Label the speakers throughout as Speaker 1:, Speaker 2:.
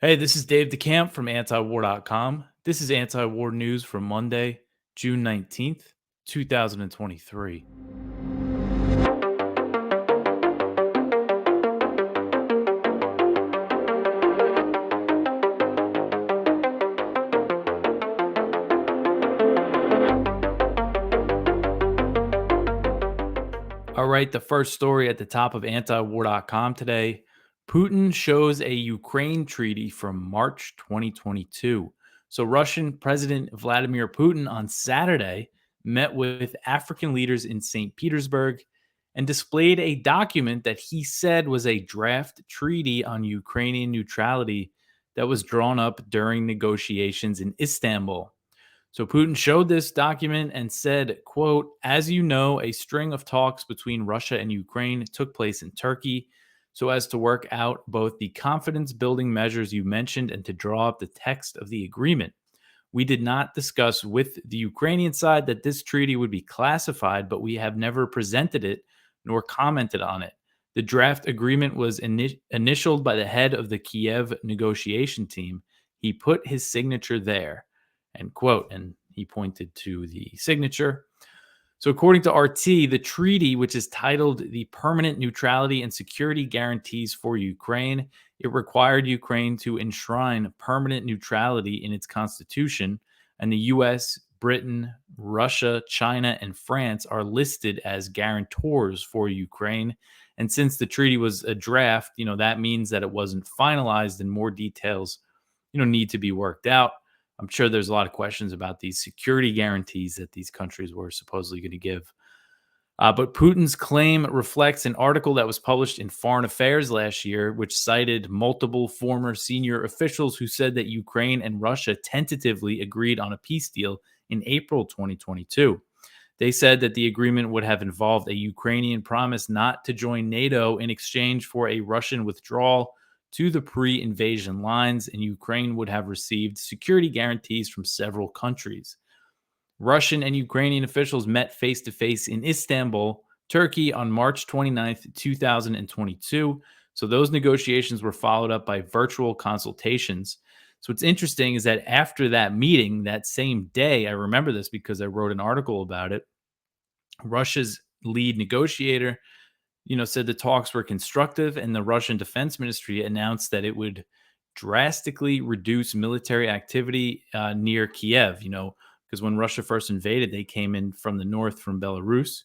Speaker 1: Hey, this is Dave DeCamp from antiwar.com. This is anti-war news for Monday, June 19th, 2023. All right, the first story at the top of antiwar.com today. Putin shows a Ukraine treaty from March 2022. So, Russian President Vladimir Putin on Saturday met with African leaders in St. Petersburg and displayed a document that he said was a draft treaty on Ukrainian neutrality that was drawn up during negotiations in Istanbul. So Putin showed this document and said, quote, as you know, a string of talks between Russia and Ukraine took place in Turkey so as to work out both the confidence building measures you mentioned and to draw up the text of the agreement. We did not discuss with the Ukrainian side that this treaty would be classified, but we have never presented it nor commented on it. The draft agreement was initialed by the head of the Kiev negotiation team. He put his signature there, end quote. And he pointed to the signature. So, according to RT, the treaty, which is titled the Permanent Neutrality and Security Guarantees for Ukraine, it required Ukraine to enshrine permanent neutrality in its constitution, and the US, Britain, Russia, China, and France are listed as guarantors for Ukraine. And since the treaty was a draft, that means that it wasn't finalized and more details, need to be worked out. I'm sure there's a lot of questions about these security guarantees that these countries were supposedly going to give. But Putin's claim reflects an article that was published in Foreign Affairs last year, which cited multiple former senior officials who said that Ukraine and Russia tentatively agreed on a peace deal in April 2022. They said that the agreement would have involved a Ukrainian promise not to join NATO in exchange for a Russian withdrawal to the pre-invasion lines, and Ukraine would have received security guarantees from several countries. Russian and Ukrainian officials met face-to-face in Istanbul, Turkey on March 29th, 2022. So those negotiations were followed up by virtual consultations. So what's interesting is that after that meeting, that same day, I remember this because I wrote an article about it, Russia's lead negotiator said the talks were constructive, and the Russian Defense Ministry announced that it would drastically reduce military activity near Kiev. Because when Russia first invaded, they came in from the north from Belarus,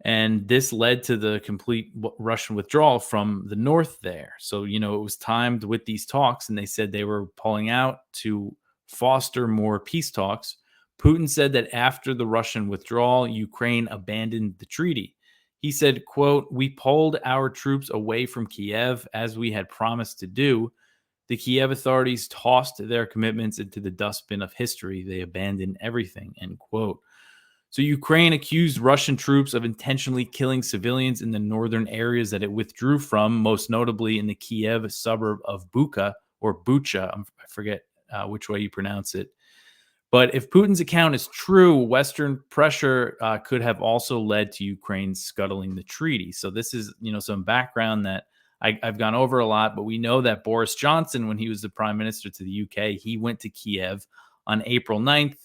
Speaker 1: and this led to the complete Russian withdrawal from the north there. So it was timed with these talks, and they said they were pulling out to foster more peace talks. Putin said that after the Russian withdrawal, Ukraine abandoned the treaty. He said, quote, we pulled our troops away from Kiev as we had promised to do. The Kiev authorities tossed their commitments into the dustbin of history. They abandoned everything, end quote. So Ukraine accused Russian troops of intentionally killing civilians in the northern areas that it withdrew from, most notably in the Kiev suburb of Bucha or Bucha. I forget which way you pronounce it. But if Putin's account is true, Western pressure could have also led to Ukraine scuttling the treaty. So this is, some background that I've gone over a lot, but we know that Boris Johnson, when he was the prime minister to the UK, he went to Kiev on April 9th,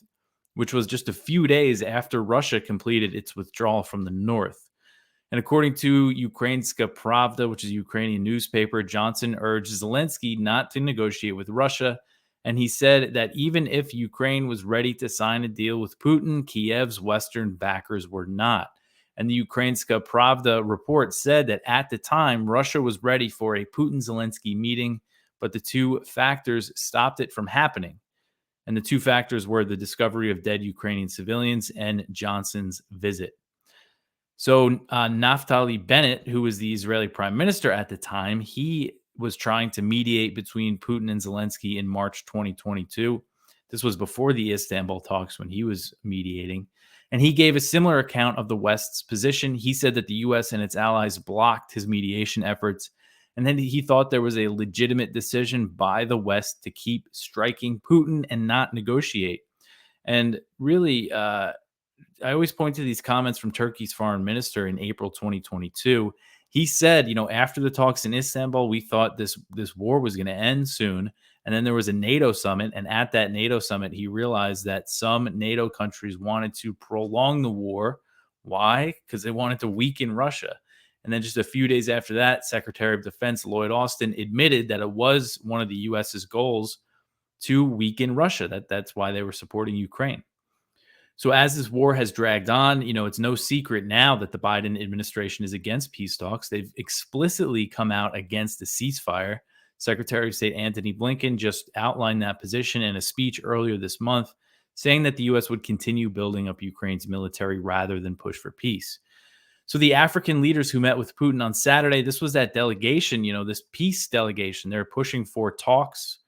Speaker 1: which was just a few days after Russia completed its withdrawal from the north. And according to Ukrainska Pravda, which is a Ukrainian newspaper, Johnson urged Zelensky not to negotiate with Russia. And he said that even if Ukraine was ready to sign a deal with Putin, Kiev's Western backers were not. And the Ukrainska Pravda report said that at the time, Russia was ready for a Putin-Zelensky meeting, but the two factors stopped it from happening. And the two factors were the discovery of dead Ukrainian civilians and Johnson's visit. So Naftali Bennett, who was the Israeli prime minister at the time, he was trying to mediate between Putin and Zelensky in March 2022. This was before the Istanbul talks when he was mediating. And he gave a similar account of the West's position. He said that the U.S. and its allies blocked his mediation efforts. And then he thought there was a legitimate decision by the West to keep striking Putin and not negotiate. And really, I always point to these comments from Turkey's foreign minister in April 2022. He said, after the talks in Istanbul, we thought this war was going to end soon. And then there was a NATO summit. And at that NATO summit, he realized that some NATO countries wanted to prolong the war. Why? Because they wanted to weaken Russia. And then just a few days after that, Secretary of Defense Lloyd Austin admitted that it was one of the US's goals to weaken Russia. That's why they were supporting Ukraine. So as this war has dragged on, it's no secret now that the Biden administration is against peace talks. They've explicitly come out against the ceasefire. Secretary of State Antony Blinken just outlined that position in a speech earlier this month, saying that the U.S. would continue building up Ukraine's military rather than push for peace. So the African leaders who met with Putin on Saturday, this was that delegation, this peace delegation. They're pushing for talks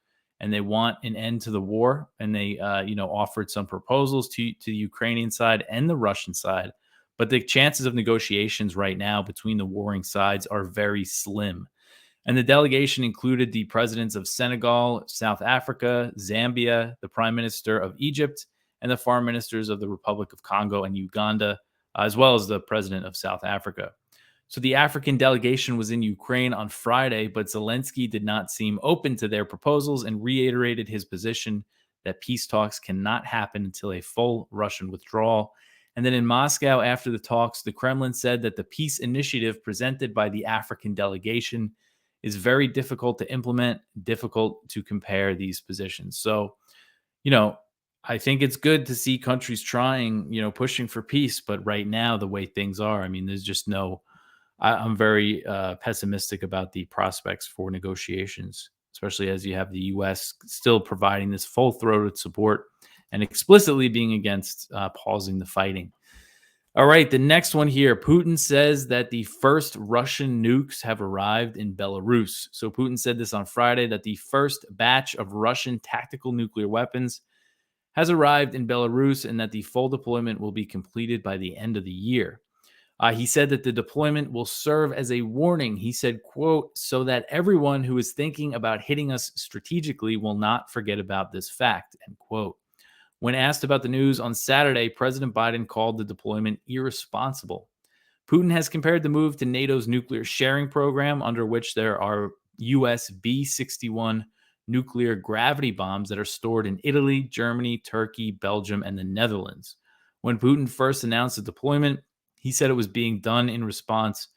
Speaker 1: and they want an end to the war. And they, offered some proposals to the Ukrainian side and the Russian side. But the chances of negotiations right now between the warring sides are very slim. And the delegation included the presidents of Senegal, South Africa, Zambia, the prime minister of Egypt, and the foreign ministers of the Republic of Congo and Uganda, as well as the president of South Africa. So the African delegation was in Ukraine on Friday, but Zelensky did not seem open to their proposals and reiterated his position that peace talks cannot happen until a full Russian withdrawal. And then in Moscow, after the talks, the Kremlin said that the peace initiative presented by the African delegation is very difficult to implement, difficult to compare these positions. So, I think it's good to see countries trying, pushing for peace. But right now, the way things are, there's just I'm very pessimistic about the prospects for negotiations, especially as you have the U.S. still providing this full-throated support and explicitly being against pausing the fighting. All right, the next one here. Putin says that the first Russian nukes have arrived in Belarus. So Putin said this on Friday, that the first batch of Russian tactical nuclear weapons has arrived in Belarus and that the full deployment will be completed by the end of the year. He said that the deployment will serve as a warning. He said, quote, so that everyone who is thinking about hitting us strategically will not forget about this fact, end quote. When asked about the news on Saturday, President Biden called the deployment irresponsible. Putin has compared the move to NATO's nuclear sharing program, under which there are US B-61 nuclear gravity bombs that are stored in Italy, Germany, Turkey, Belgium, and the Netherlands. When Putin first announced the deployment, he said it was being done in response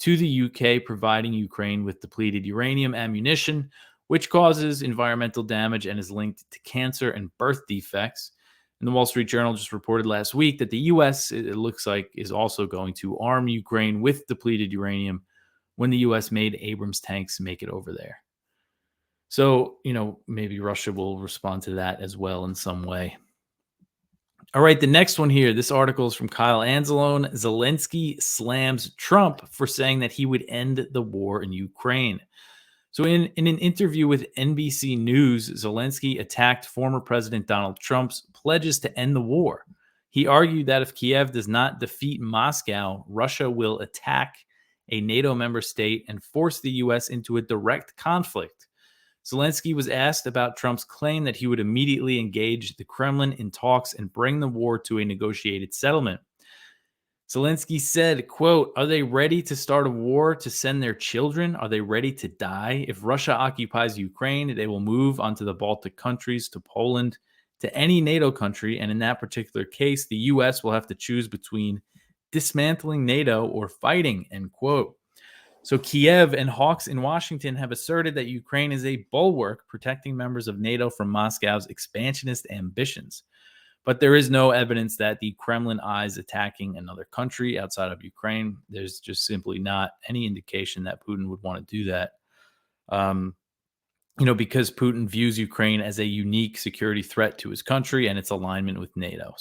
Speaker 1: to the UK providing Ukraine with depleted uranium ammunition, which causes environmental damage and is linked to cancer and birth defects. And the Wall Street Journal just reported last week that the U.S., it looks like, is also going to arm Ukraine with depleted uranium when the U.S. made Abrams tanks make it over there. So, maybe Russia will respond to that as well in some way. All right, the next one here. This article is from Kyle Anzalone. Zelensky slams Trump for saying that he would end the war in Ukraine. So in an interview with NBC News, Zelensky attacked former President Donald Trump's pledges to end the war. He argued that if Kiev does not defeat Moscow, Russia will attack a NATO member state and force the U.S. into a direct conflict. Zelensky was asked about Trump's claim that he would immediately engage the Kremlin in talks and bring the war to a negotiated settlement. Zelensky said, quote, are they ready to start a war to send their children? Are they ready to die? If Russia occupies Ukraine, they will move onto the Baltic countries, to Poland, to any NATO country. And in that particular case, the U.S. will have to choose between dismantling NATO or fighting, end quote. So Kiev and hawks in Washington have asserted that Ukraine is a bulwark protecting members of NATO from Moscow's expansionist ambitions. But there is no evidence that the Kremlin eyes attacking another country outside of Ukraine. There's just simply not any indication that Putin would want to do that. Because Putin views Ukraine as a unique security threat to his country and its alignment with NATO.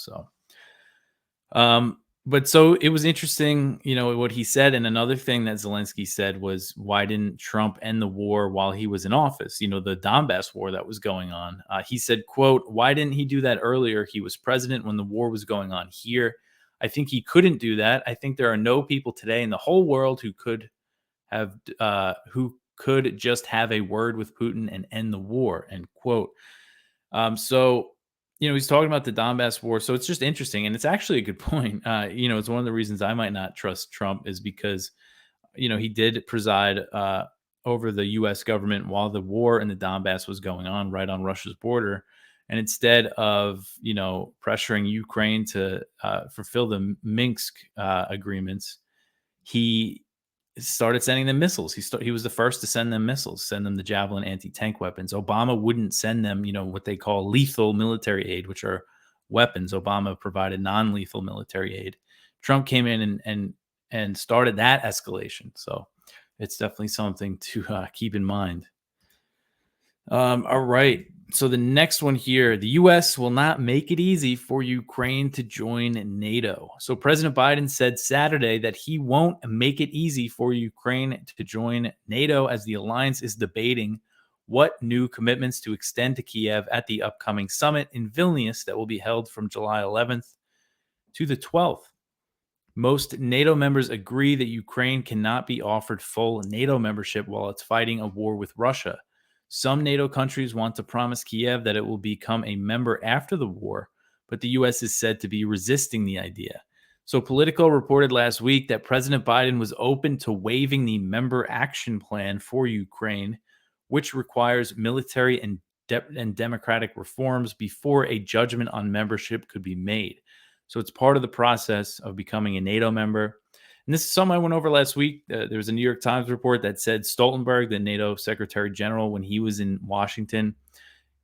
Speaker 1: But it was interesting, what he said. And another thing that Zelensky said was, why didn't Trump end the war while he was in office? The Donbass war that was going on. He said, quote, why didn't he do that earlier? He was president when the war was going on here. I think he couldn't do that. I think there are no people today in the whole world who could just have a word with Putin and end the war, end quote. He's talking about the Donbass war. So it's just interesting. And it's actually a good point. It's one of the reasons I might not trust Trump is because, he did preside over the U.S. government while the war in the Donbass was going on, right on Russia's border. And instead of pressuring Ukraine to fulfill the Minsk agreements, he started sending them missiles. He was the first to send them missiles, send them the Javelin anti-tank weapons. Obama wouldn't send them, what they call lethal military aid, which are weapons. Obama provided non-lethal military aid. Trump came in and started that escalation. So it's definitely something to keep in mind. All right. So the next one here, the U.S. will not make it easy for Ukraine to join NATO. So President Biden said Saturday that he won't make it easy for Ukraine to join NATO as the alliance is debating what new commitments to extend to Kiev at the upcoming summit in Vilnius that will be held from July 11th to the 12th. Most NATO members agree that Ukraine cannot be offered full NATO membership while it's fighting a war with Russia. Some NATO countries want to promise Kiev that it will become a member after the war, but the U.S. is said to be resisting the idea. So Politico reported last week that President Biden was open to waiving the member action plan for Ukraine, which requires military and democratic reforms before a judgment on membership could be made. So it's part of the process of becoming a NATO member. And this is something I went over last week. There was a New York Times report that said Stoltenberg, the NATO Secretary General, when he was in Washington,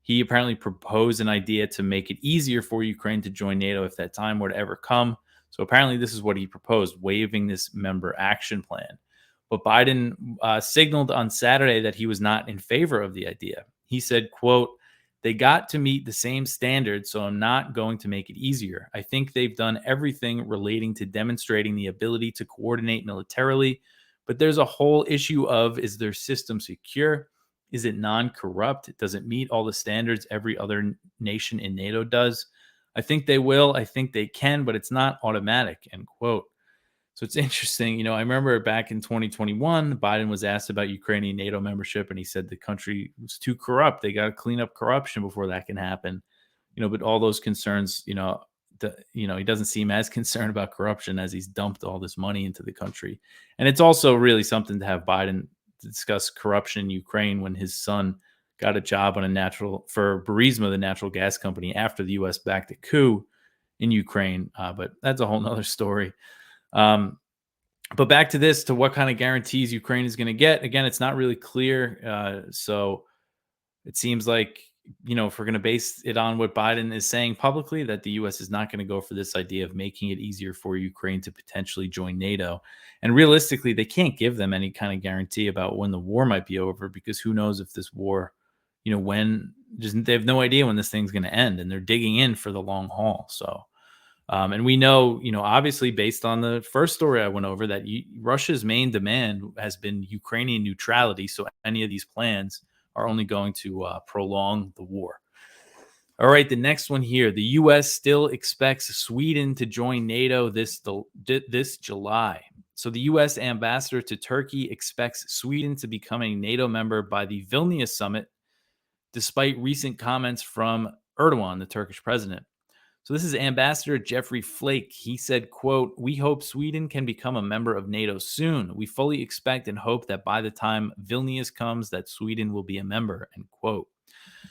Speaker 1: he apparently proposed an idea to make it easier for Ukraine to join NATO if that time were to ever come. So apparently this is what he proposed, waiving this member action plan. But Biden signaled on Saturday that he was not in favor of the idea. He said, quote, "They got to meet the same standards, so I'm not going to make it easier. I think they've done everything relating to demonstrating the ability to coordinate militarily, but there's a whole issue of, is their system secure? Is it non-corrupt? Does it meet all the standards every other nation in NATO does? I think they will. I think they can, but it's not automatic," end quote. So it's interesting. I remember back in 2021, Biden was asked about Ukrainian NATO membership, and he said the country was too corrupt. They got to clean up corruption before that can happen. But all those concerns, he doesn't seem as concerned about corruption as he's dumped all this money into the country. And it's also really something to have Biden discuss corruption in Ukraine when his son got a job for Burisma, the natural gas company, after the U.S. backed a coup in Ukraine. But that's a whole nother story. But back to what kind of guarantees Ukraine is going to get. Again, it's not really clear. So it seems like, if we're going to base it on what Biden is saying publicly, that the U.S. is not going to go for this idea of making it easier for Ukraine to potentially join NATO. And realistically, they can't give them any kind of guarantee about when the war might be over, because who knows if this war, they have no idea when this thing's going to end, and they're digging in for the long haul. So. And we know, obviously based on the first story I went over, that Russia's main demand has been Ukrainian neutrality. So any of these plans are only going to prolong the war. All right, the next one here. The U.S. still expects Sweden to join NATO this July. So the U.S. ambassador to Turkey expects Sweden to become a NATO member by the Vilnius summit, despite recent comments from Erdogan, the Turkish president. So this is Ambassador Jeffrey Flake. He said, quote, "We hope Sweden can become a member of NATO soon. We fully expect and hope that by the time Vilnius comes, that Sweden will be a member," end quote.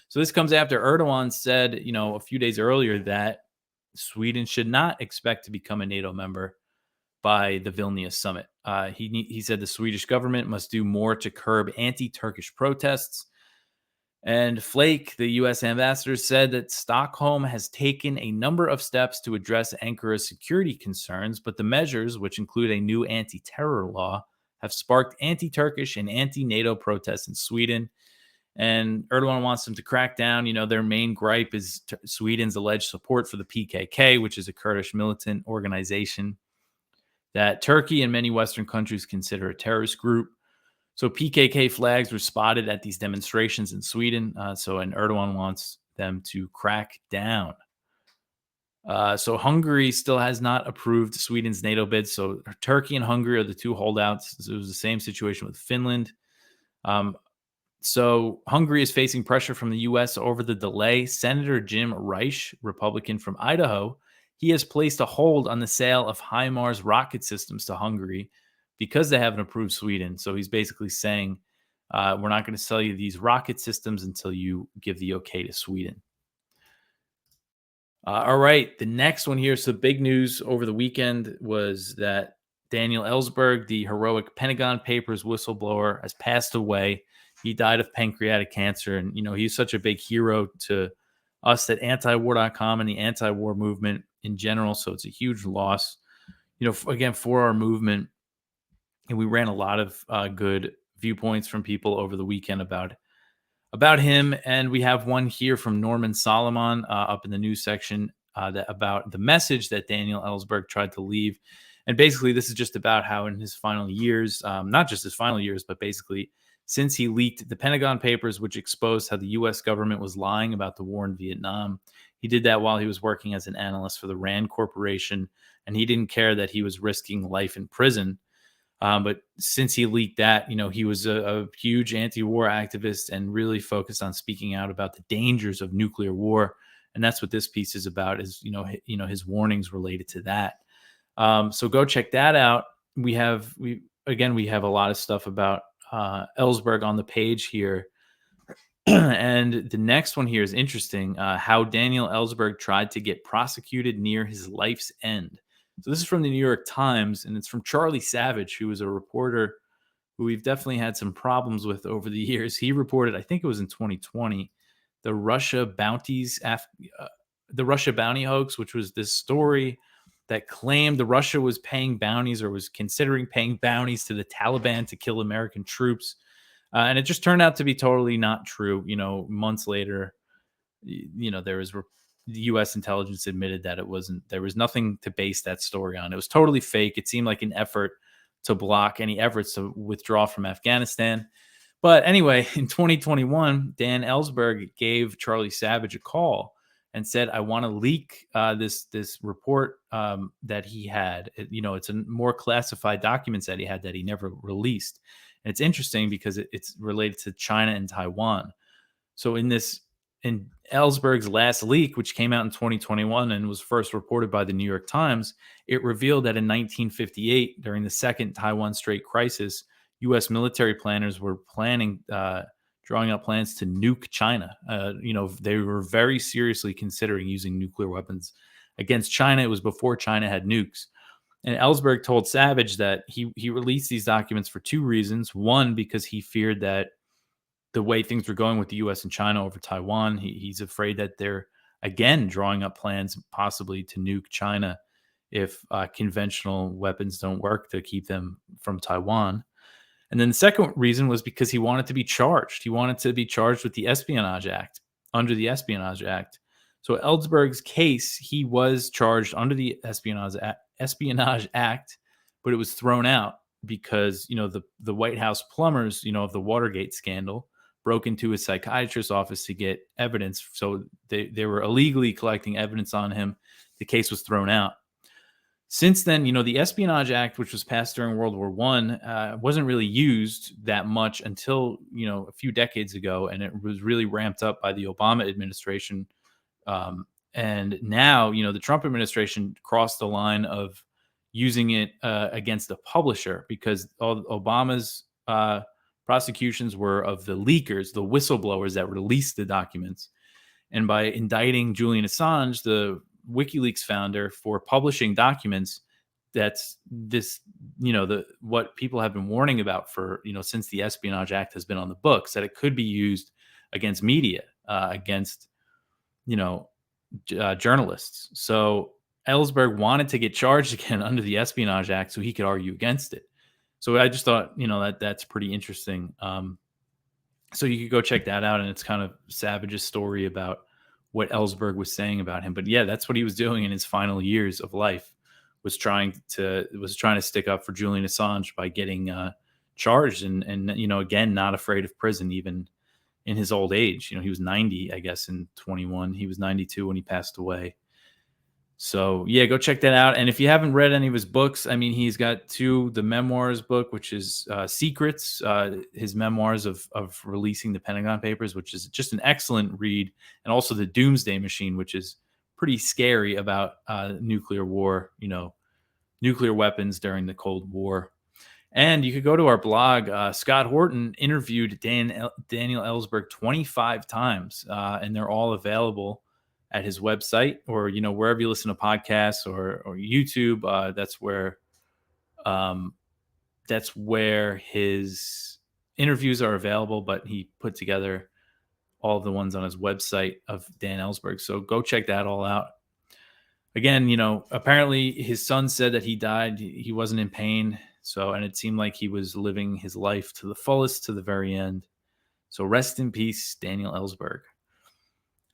Speaker 1: So this comes after Erdogan said, a few days earlier that Sweden should not expect to become a NATO member by the Vilnius summit. He said the Swedish government must do more to curb anti-Turkish protests. And Flake, the U.S. ambassador, said that Stockholm has taken a number of steps to address Ankara's security concerns, but the measures, which include a new anti-terror law, have sparked anti-Turkish and anti-NATO protests in Sweden. And Erdogan wants them to crack down. Their main gripe is Sweden's alleged support for the PKK, which is a Kurdish militant organization that Turkey and many Western countries consider a terrorist group. So PKK flags were spotted at these demonstrations in Sweden. And Erdogan wants them to crack down. So Hungary still has not approved Sweden's NATO bid. So Turkey and Hungary are the two holdouts. It was the same situation with Finland. So Hungary is facing pressure from the U.S. over the delay. Senator Jim Reich, Republican from Idaho, he has placed a hold on the sale of HIMARS rocket systems to Hungary, because they haven't approved Sweden. So he's basically saying, we're not going to sell you these rocket systems until you give the okay to Sweden. All right, the next one here. So big news over the weekend was that Daniel Ellsberg, the heroic Pentagon Papers whistleblower, has passed away. He died of pancreatic cancer, and he's such a big hero to us at antiwar.com and the anti-war movement in general. So it's a huge loss, again, for our movement. And we ran a lot of good viewpoints from people over the weekend about him. And we have one here from Norman Solomon up in the news section about the message that Daniel Ellsberg tried to leave. And basically, this is just about how in his final years, not just his final years, but basically since he leaked the Pentagon Papers, which exposed how the U.S. government was lying about the war in Vietnam. He did that while he was working as an analyst for the Rand Corporation, and he didn't care that he was risking life in prison. But since he leaked that, he was a huge anti-war activist and really focused on speaking out about the dangers of nuclear war. And that's what this piece is about, is, his warnings related to that. So go check that out. We have a lot of stuff about Ellsberg on the page here. And the next one here is interesting, how Daniel Ellsberg tried to get prosecuted near his life's end. So this is from the New York Times, and it's from Charlie Savage, who was a reporter who we've definitely had some problems with over the years. He reported, I think it was in 2020, the Russia bounty hoax, which was this story that claimed the Russia was paying bounties or was considering paying bounties to the Taliban to kill American troops. And it just turned out to be totally not true. Months later, the U.S. intelligence admitted that there was nothing to base that story on. It was totally fake. It seemed like an effort to block any efforts to withdraw from Afghanistan. But anyway, in 2021, Dan Ellsberg gave Charlie Savage a call and said, I want to leak this report that he had. It's a more classified documents that he had that he never released. And it's interesting because it's related to China and Taiwan. So in Ellsberg's last leak, which came out in 2021 and was first reported by the New York Times, it revealed that in 1958, during the second Taiwan Strait crisis, U.S. military planners were drawing up plans to nuke China. They were very seriously considering using nuclear weapons against China. It was before China had nukes. And Ellsberg told Savage that he released these documents for two reasons. One, because he feared that the way things were going with the U.S. and China over Taiwan, he's afraid that they're, again, drawing up plans possibly to nuke China if conventional weapons don't work to keep them from Taiwan. And then the second reason was because he wanted to be charged. He wanted to be charged with the Espionage Act, under the Espionage Act. So Ellsberg's case, he was charged under the Espionage Act, but it was thrown out because, the White House plumbers, of the Watergate scandal, broke into his psychiatrist's office to get evidence. So they were illegally collecting evidence on him. The case was thrown out. Since then, the Espionage Act, which was passed during World War I, wasn't really used that much until, a few decades ago. And it was really ramped up by the Obama administration. And now, the Trump administration crossed the line of using it against a publisher, because all Obama's prosecutions were of the leakers, the whistleblowers that released the documents. And by indicting Julian Assange, the WikiLeaks founder, for publishing documents, that's what people have been warning about for, since the Espionage Act has been on the books, that it could be used against media, against, journalists. So Ellsberg wanted to get charged again under the Espionage Act so he could argue against it. So I just thought, that's pretty interesting. So you could go check that out, and it's kind of Savage's story about what Ellsberg was saying about him. But yeah, that's what he was doing in his final years of life, was trying to stick up for Julian Assange by getting charged and again, not afraid of prison, even in his old age. He was 90, I guess, in 21. He was 92 when he passed away. So yeah, go check that out. And if you haven't read any of his books, I mean, he's got the memoirs book, which is Secrets, his memoirs of releasing the Pentagon Papers, which is just an excellent read. And also the Doomsday Machine, which is pretty scary about nuclear war, nuclear weapons during the Cold War. And you could go to our blog. Scott Horton interviewed Daniel Ellsberg 25 times, and they're all available at his website or wherever you listen to podcasts or YouTube. Um, that's where his interviews are available. But he put together all of the ones on his website of Dan Ellsberg. So go check that all out. Again, apparently his son said that he died. He wasn't in pain. So, and it seemed like he was living his life to the fullest to the very end. So rest in peace, Daniel Ellsberg.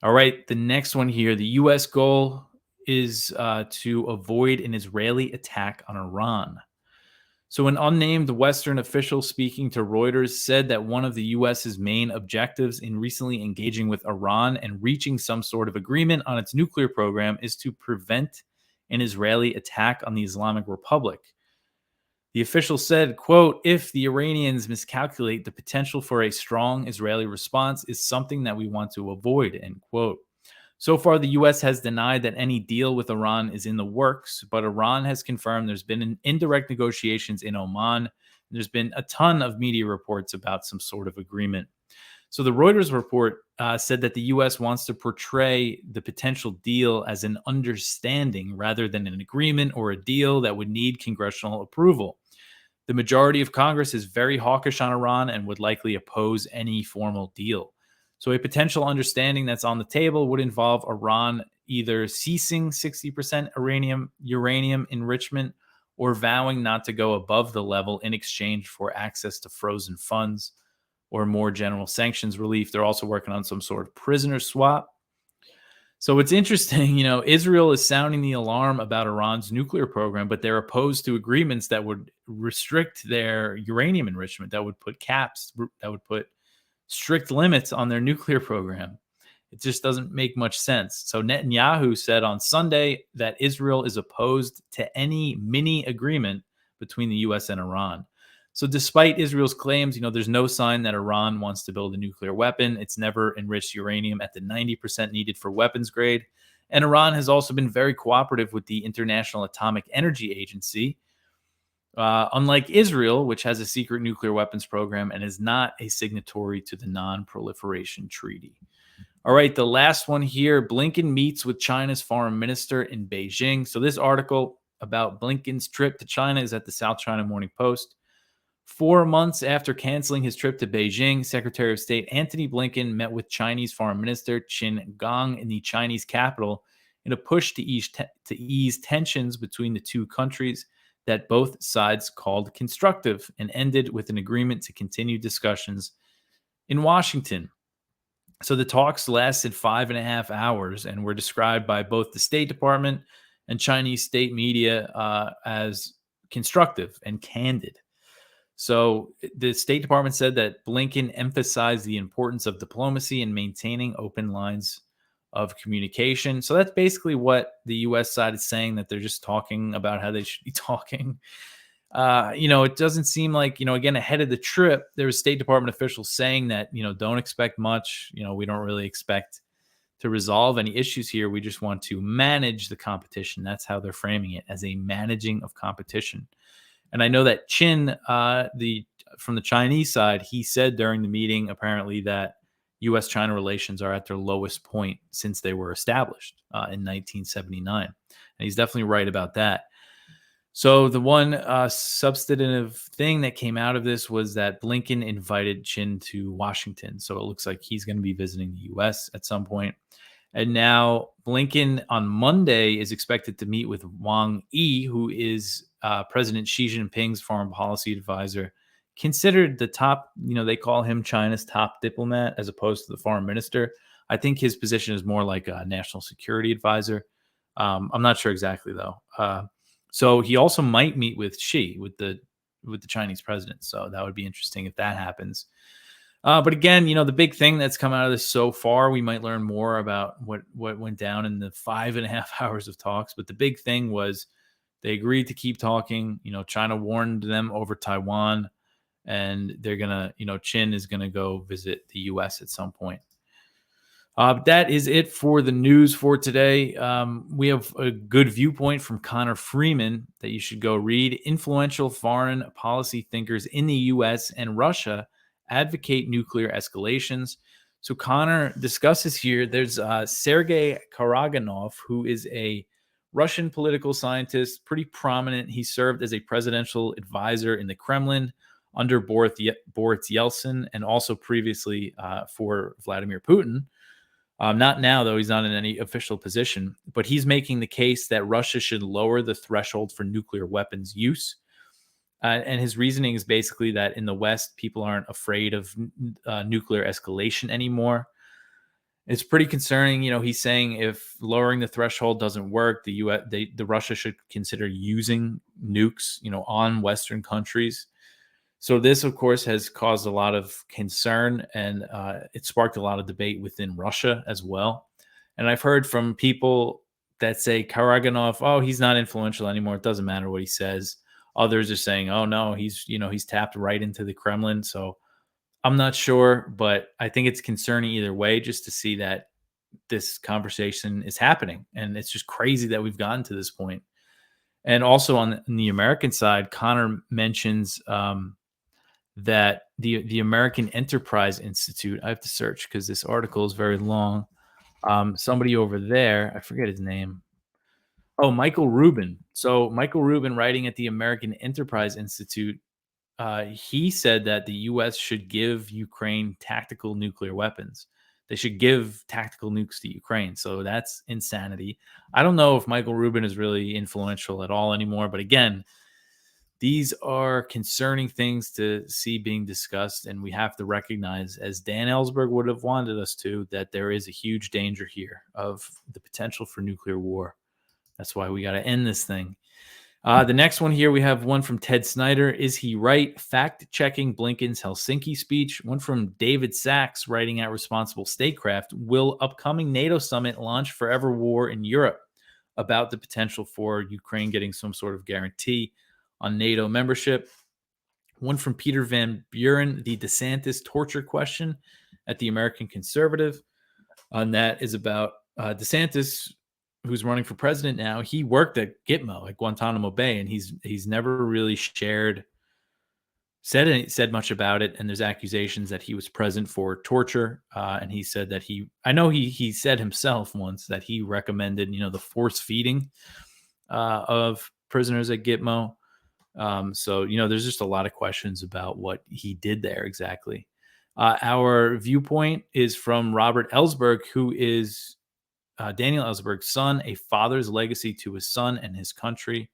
Speaker 1: All right. The next one here, the U.S. goal is to avoid an Israeli attack on Iran. So an unnamed Western official speaking to Reuters said that one of the U.S.'s main objectives in recently engaging with Iran and reaching some sort of agreement on its nuclear program is to prevent an Israeli attack on the Islamic Republic. The official said, quote, if the Iranians miscalculate, the potential for a strong Israeli response is something that we want to avoid, end quote. So far, the U.S. has denied that any deal with Iran is in the works, but Iran has confirmed there's been indirect negotiations in Oman. There's been a ton of media reports about some sort of agreement. So the Reuters report said that the U.S. wants to portray the potential deal as an understanding rather than an agreement or a deal that would need congressional approval. The majority of Congress is very hawkish on Iran and would likely oppose any formal deal. So a potential understanding that's on the table would involve Iran either ceasing 60% uranium enrichment or vowing not to go above the level in exchange for access to frozen funds or more general sanctions relief. They're also working on some sort of prisoner swap. So it's interesting, Israel is sounding the alarm about Iran's nuclear program, but they're opposed to agreements that would restrict their uranium enrichment, that would put caps, that would put strict limits on their nuclear program. It just doesn't make much sense. So Netanyahu said on Sunday that Israel is opposed to any mini agreement between the U.S. and Iran. So despite Israel's claims, there's no sign that Iran wants to build a nuclear weapon. It's never enriched uranium at the 90% needed for weapons grade. And Iran has also been very cooperative with the International Atomic Energy Agency, unlike Israel, which has a secret nuclear weapons program and is not a signatory to the Non-Proliferation Treaty. All right, the last one here, Blinken meets with China's foreign minister in Beijing. So this article about Blinken's trip to China is at the South China Morning Post. 4 months after canceling his trip to Beijing, Secretary of State Antony Blinken met with Chinese Foreign Minister Qin Gang in the Chinese capital in a push to ease tensions between the two countries that both sides called constructive and ended with an agreement to continue discussions in Washington. So the talks lasted 5.5 hours and were described by both the State Department and Chinese state media as constructive and candid. So the State Department said that Blinken emphasized the importance of diplomacy and maintaining open lines of communication. So that's basically what the U.S. side is saying, that they're just talking about how they should be talking. It doesn't seem like, again, ahead of the trip, there was State Department officials saying that, don't expect much. We don't really expect to resolve any issues here. We just want to manage the competition. That's how they're framing it, as a managing of competition. And I know that Qin, from the Chinese side, he said during the meeting, apparently, that U.S.-China relations are at their lowest point since they were established in 1979. And he's definitely right about that. So the one substantive thing that came out of this was that Blinken invited Qin to Washington. So it looks like he's going to be visiting the U.S. at some point. And now Blinken on Monday is expected to meet with Wang Yi, who is President Xi Jinping's foreign policy advisor, considered the top, they call him China's top diplomat as opposed to the foreign minister. I think his position is more like a national security advisor. I'm not sure exactly, though. So he also might meet with Xi, with the Chinese president. So that would be interesting if that happens. But again, the big thing that's come out of this so far, we might learn more about what went down in the 5.5 hours of talks. But the big thing was they agreed to keep talking. China warned them over Taiwan, and they're going to, Qin is going to go visit the U.S. at some point. That is it for the news for today. We have a good viewpoint from Connor Freeman that you should go read. Influential foreign policy thinkers in the US and Russia advocate nuclear escalations. So Connor discusses here, there's Sergei Karaganov, who is a Russian political scientist, pretty prominent. He served as a presidential advisor in the Kremlin under Boris Yeltsin and also previously for Vladimir Putin. Not now, though. He's not in any official position, but he's making the case that Russia should lower the threshold for nuclear weapons use. And his reasoning is basically that in the West, people aren't afraid of nuclear escalation anymore. It's pretty concerning. He's saying if lowering the threshold doesn't work, the Russia should consider using nukes, on Western countries. So this, of course, has caused a lot of concern, and it sparked a lot of debate within Russia as well. And I've heard from people that say Karaganov, oh, he's not influential anymore. It doesn't matter what he says. Others are saying, oh no, he's tapped right into the Kremlin. So I'm not sure, but I think it's concerning either way, just to see that this conversation is happening, and it's just crazy that we've gotten to this point. And also on the American side, Connor mentions that the American Enterprise Institute, I have to search because this article is very long. Somebody over there, I forget his name. Oh, Michael Rubin. So Michael Rubin, writing at the American Enterprise Institute, he said that the U.S. should give Ukraine tactical nuclear weapons. They should give tactical nukes to Ukraine. So that's insanity. I don't know if Michael Rubin is really influential at all anymore. But again, these are concerning things to see being discussed. And we have to recognize, as Dan Ellsberg would have wanted us to, that there is a huge danger here of the potential for nuclear war. That's why we got to end this thing. The next one here, we have one from Ted Snyder. Is he right? Fact-checking Blinken's Helsinki speech. One from David Sachs, writing at Responsible Statecraft. Will upcoming NATO summit launch forever war in Europe? About the potential for Ukraine getting some sort of guarantee on NATO membership. One from Peter Van Buren, the DeSantis torture question at the American Conservative. And that is about DeSantis, who's running for president now. He worked at Gitmo at Guantanamo Bay, and he's never really said much about it. And there's accusations that he was present for torture. And he said that he said himself once that he recommended, the force feeding of prisoners at Gitmo. So there's just a lot of questions about what he did there exactly. Our viewpoint is from Robert Ellsberg, who is Daniel Ellsberg's son, a father's legacy to his son and his country.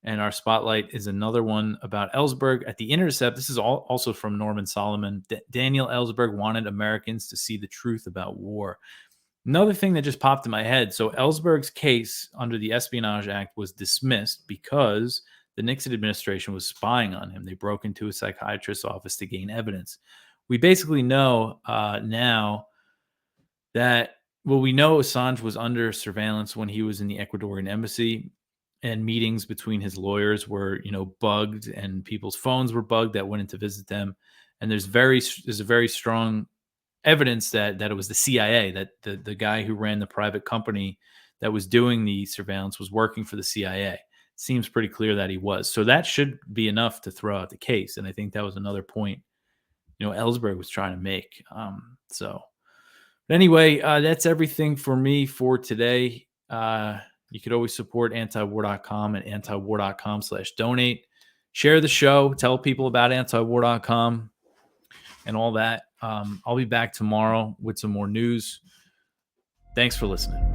Speaker 1: And our spotlight is another one about Ellsberg at The Intercept. This is also from Norman Solomon. Daniel Ellsberg wanted Americans to see the truth about war. Another thing that just popped in my head. So Ellsberg's case under the Espionage Act was dismissed because the Nixon administration was spying on him. They broke into a psychiatrist's office to gain evidence. We basically know now that, we know Assange was under surveillance when he was in the Ecuadorian embassy, and meetings between his lawyers were, bugged, and people's phones were bugged that went in to visit them. And there's a very strong evidence that it was the CIA, that the guy who ran the private company that was doing the surveillance was working for the CIA. It seems pretty clear that he was. So that should be enough to throw out the case. And I think that was another point, Ellsberg was trying to make. But anyway, that's everything for me for today. You could always support antiwar.com at antiwar.com/donate. Share the show. Tell people about antiwar.com and all that. I'll be back tomorrow with some more news. Thanks for listening.